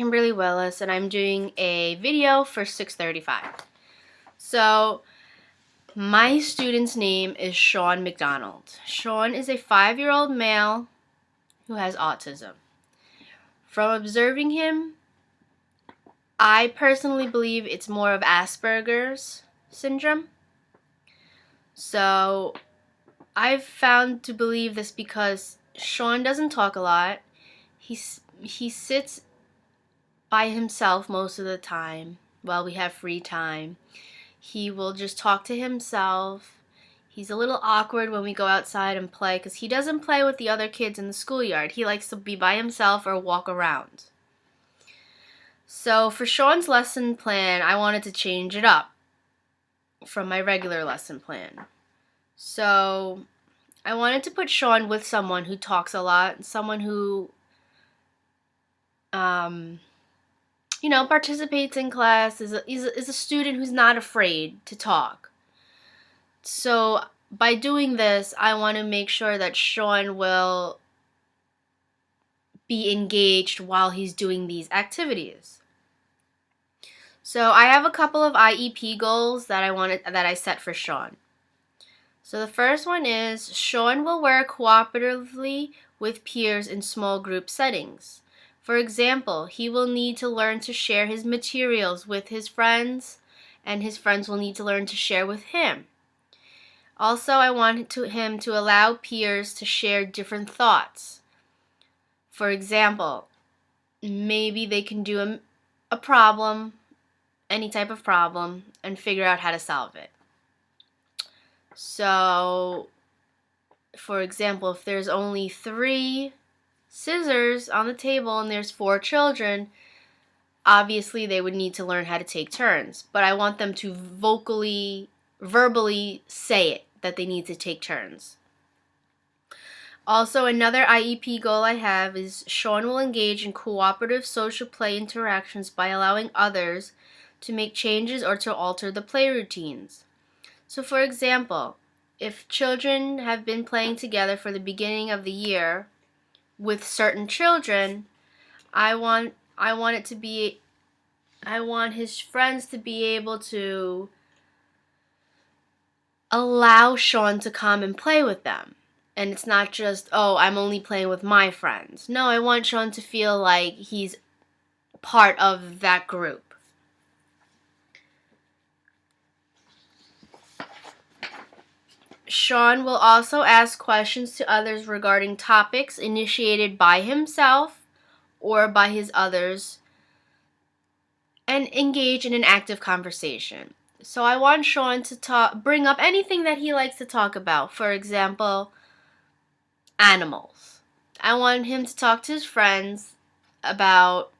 Kimberly Willis, and I'm doing a video for 635. So, my student's name is Sean McDonald. Sean is a 5-year-old male who has autism. From observing him, I personally believe it's more of Asperger's syndrome. So, I've found to believe this because Sean doesn't talk a lot. He sits by himself most of the time while we have free time. He will just talk to himself. He's a little awkward when we go outside and play because he doesn't play with the other kids in the schoolyard. He likes to be by himself or walk around. So for Sean's lesson plan, I wanted to change it up from my regular lesson plan. So I wanted to put Sean with someone who talks a lot, someone who participates in class, is a student who's not afraid to talk. So by doing this, I want to make sure that Sean will be engaged while he's doing these activities. So I have a couple of IEP goals that I set for Sean. So the first one is Sean will work cooperatively with peers in small group settings. For example, he will need to learn to share his materials with his friends, and his friends will need to learn to share with him. Also, I want him to allow peers to share different thoughts. For example, maybe they can do a problem, any type of problem, and figure out how to solve it. So, for example, if there's only 3 scissors on the table and there's 4 children, obviously they would need to learn how to take turns. But I want them to verbally say it, that they need to take turns. Also, another IEP goal I have is Sean will engage in cooperative social play interactions by allowing others to make changes or to alter the play routines. So for example, if children have been playing together for the beginning of the year with certain children, I want his friends to be able to allow Sean to come and play with them. And it's not just, oh, I'm only playing with my friends. No, I want Sean to feel like he's part of that group. Sean will also ask questions to others regarding topics initiated by himself or by his others and engage in an active conversation. So I want Sean to bring up anything that he likes to talk about. For example, animals. I want him to talk to his friends about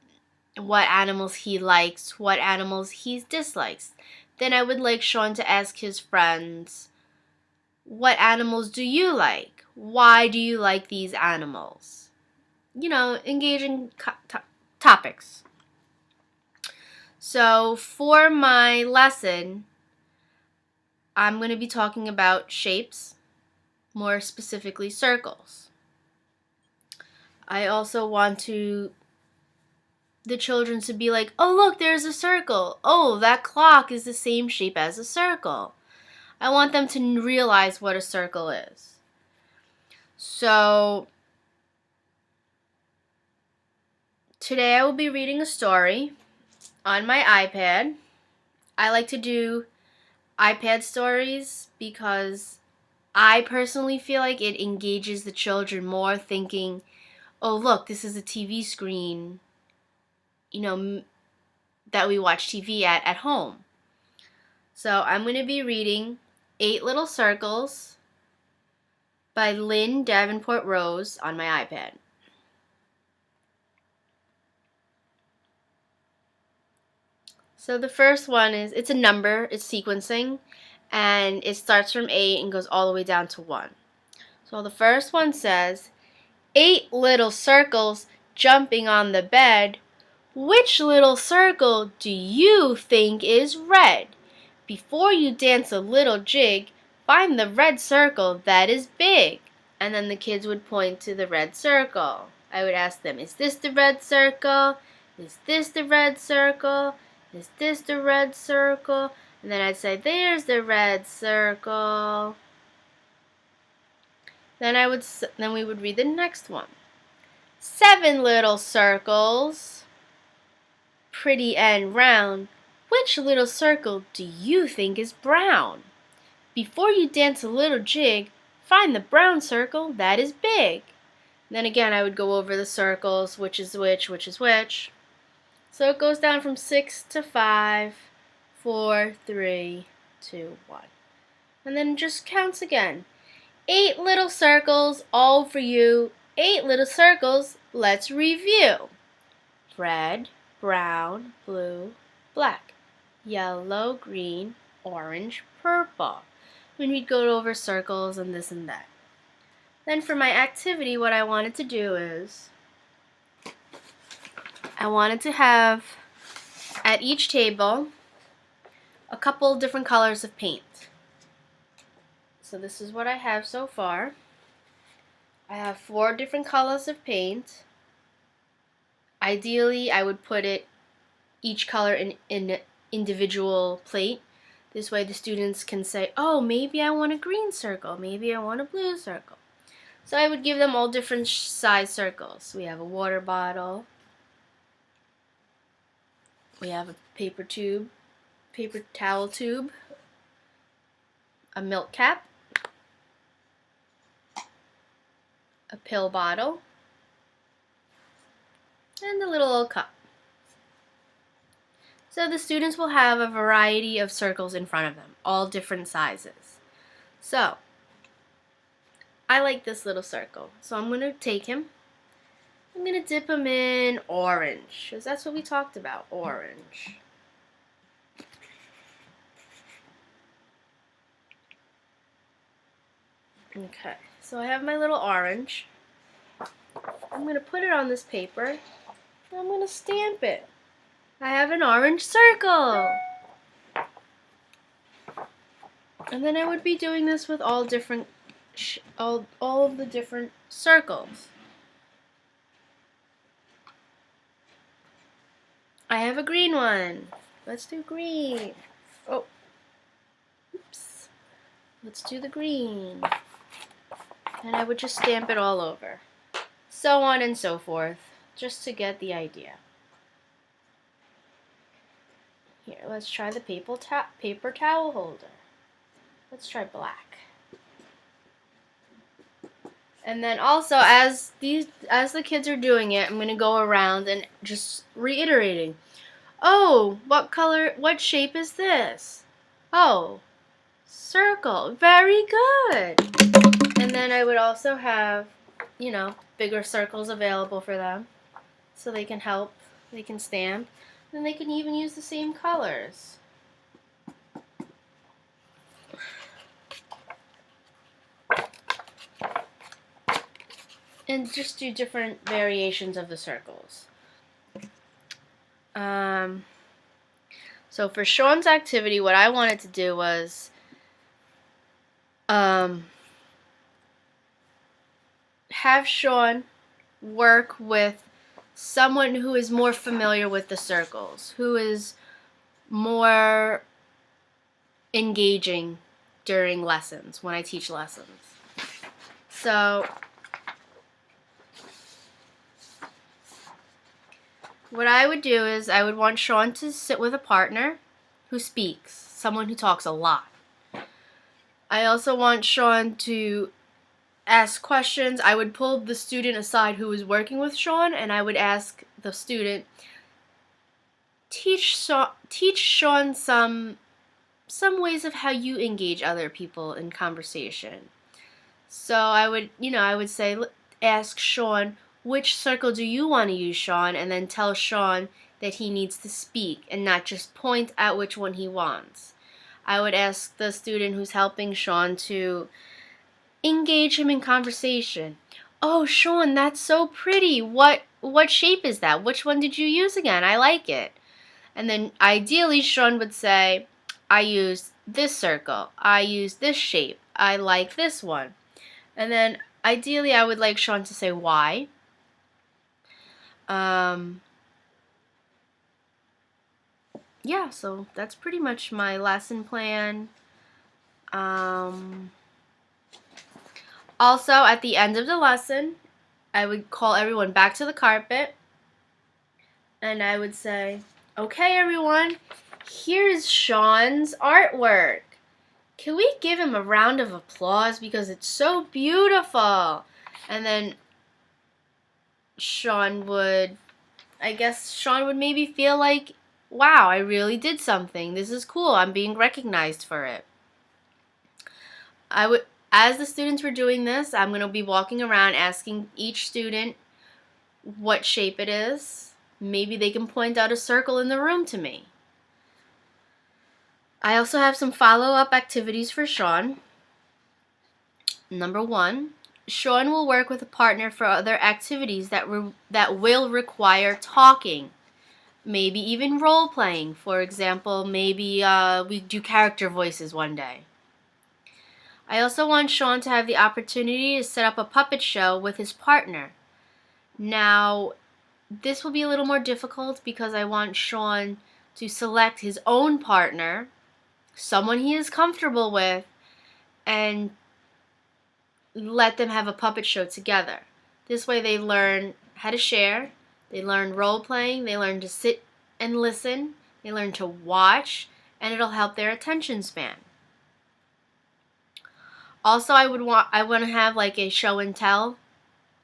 what animals he likes, what animals he dislikes. Then I would like Sean to ask his friends, what animals do you like? Why do you like these animals? Engaging topics. So for my lesson, I'm going to be talking about shapes, more specifically circles. I also want the children to be like, oh look, there's a circle. Oh, that clock is the same shape as a circle. I want them to realize what a circle is. So, today I will be reading a story on my iPad. I like to do iPad stories because I personally feel like it engages the children more, thinking, oh look, this is a TV screen, that we watch TV at home. So I'm going to be reading 8 Little Circles by Lynn Davenport Rose on my iPad. So the first one it's a number, it's sequencing, and it starts from 8 and goes all the way down to 1. So the first one says, 8 little circles jumping on the bed. Which little circle do you think is red? Before you dance a little jig, find the red circle that is big. And then the kids would point to the red circle. I would ask them, is this the red circle? Is this the red circle? Is this the red circle? And then I'd say, there's the red circle. Then we would read the next one. 7 little circles, pretty and round. Which little circle do you think is brown? Before you dance a little jig, find the brown circle that is big. Then again, I would go over the circles, which is which is which. So it goes down from 6 to 5, 4, 3, 2, 1. And then it just counts again. 8 little circles, all for you. 8 little circles, let's review. Red, brown, blue, black, yellow, green, orange, purple. When we'd go over circles and this and that. Then for my activity, what I wanted to do is, I wanted to have at each table a couple different colors of paint. So this is what I have so far. I have 4 different colors of paint. Ideally, I would put each color in an individual plate. This way the students can say, oh, maybe I want a green circle, maybe I want a blue circle. So I would give them all different size circles. We have a water bottle. We have a paper towel tube, a milk cap, a pill bottle, and a little old cup. So the students will have a variety of circles in front of them, all different sizes. So I like this little circle, so I'm going to take him. I'm going to dip him in orange, because that's what we talked about, orange. Okay, so I have my little orange. I'm going to put it on this paper, and I'm going to stamp it. I have an orange circle. And then I would be doing this with all different, all of the different circles. I have a green one. Let's do green. Oh, oops. Let's do the green. And I would just stamp it all over. So on and so forth, just to get the idea. Here, let's try the paper towel holder. Let's try black. And then also, as the kids are doing it, I'm going to go around and just reiterating. Oh, what shape is this? Oh, circle. Very good. And then I would also have, bigger circles available for them, so they can help, they can stamp, and they can even use the same colors. And just do different variations of the circles. So for Sean's activity, what I wanted to do was have Sean work with someone who is more familiar with the circles, who is more engaging during lessons, when I teach lessons. So what I would do is I would want Sean to sit with a partner who speaks, someone who talks a lot. I also want Sean to ask questions. I would pull the student aside who was working with Sean, and I would ask the student, teach Sean some ways of how you engage other people in conversation. So I would say, ask Sean, which circle do you want to use, Sean? And then tell Sean that he needs to speak and not just point at which one he wants. I would ask the student who's helping Sean to engage him in conversation. Oh, Sean, that's so pretty. What shape is that? Which one did you use again? I like it. And then ideally Sean would say, I used this circle. I used this shape. I like this one. And then ideally I would like Sean to say why. yeah, so that's pretty much my lesson plan. Also, at the end of the lesson, I would call everyone back to the carpet and I would say, okay, everyone, here's Sean's artwork. Can we give him a round of applause because it's so beautiful? And then Sean would maybe feel like, wow, I really did something. This is cool. I'm being recognized for it. As the students were doing this, I'm going to be walking around asking each student what shape it is. Maybe they can point out a circle in the room to me. I also have some follow-up activities for Sean. Number 1, Sean will work with a partner for other activities that will require talking. Maybe even role-playing. For example, maybe we do character voices one day. I also want Sean to have the opportunity to set up a puppet show with his partner. Now, this will be a little more difficult because I want Sean to select his own partner, someone he is comfortable with, and let them have a puppet show together. This way they learn how to share, they learn role-playing, they learn to sit and listen, they learn to watch, and it'll help their attention span. Also, I want to have like a show and tell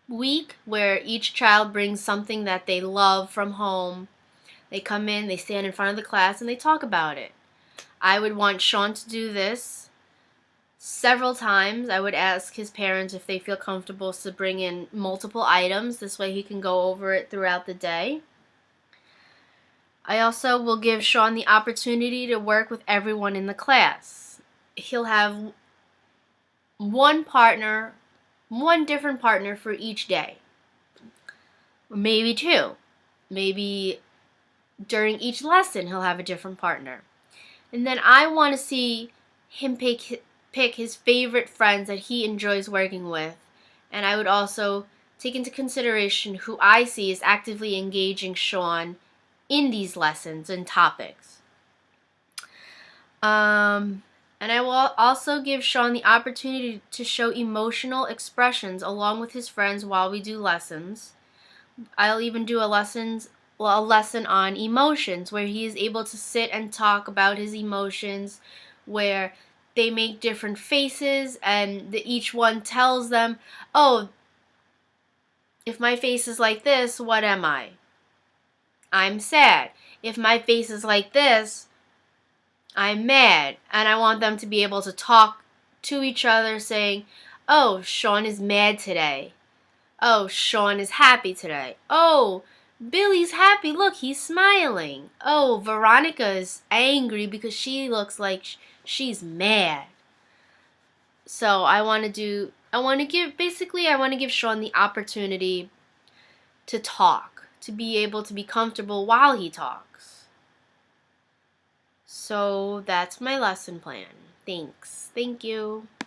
week where each child brings something that they love from home. They come in, they stand in front of the class, and they talk about it. I would want Sean to do this several times. I would ask his parents if they feel comfortable to bring in multiple items. This way he can go over it throughout the day. I also will give Sean the opportunity to work with everyone in the class. He'll have one different partner for each day. Or maybe 2. Maybe during each lesson he'll have a different partner. And then I want to see him pick his favorite friends that he enjoys working with. And I would also take into consideration who I see is actively engaging Sean in these lessons and topics. And I will also give Sean the opportunity to show emotional expressions along with his friends while we do lessons. I'll even do a lesson on emotions where he is able to sit and talk about his emotions, where they make different faces and each one tells them, oh, if my face is like this, what am I? I'm sad. If my face is like this, I'm mad. And I want them to be able to talk to each other saying, oh, Sean is mad today. Oh, Sean is happy today. Oh, Billy's happy. Look, he's smiling. Oh, Veronica is angry because she looks like she's mad. So I want to give Sean the opportunity to talk, to be able to be comfortable while he talks. So that's my lesson plan. Thanks. Thank you.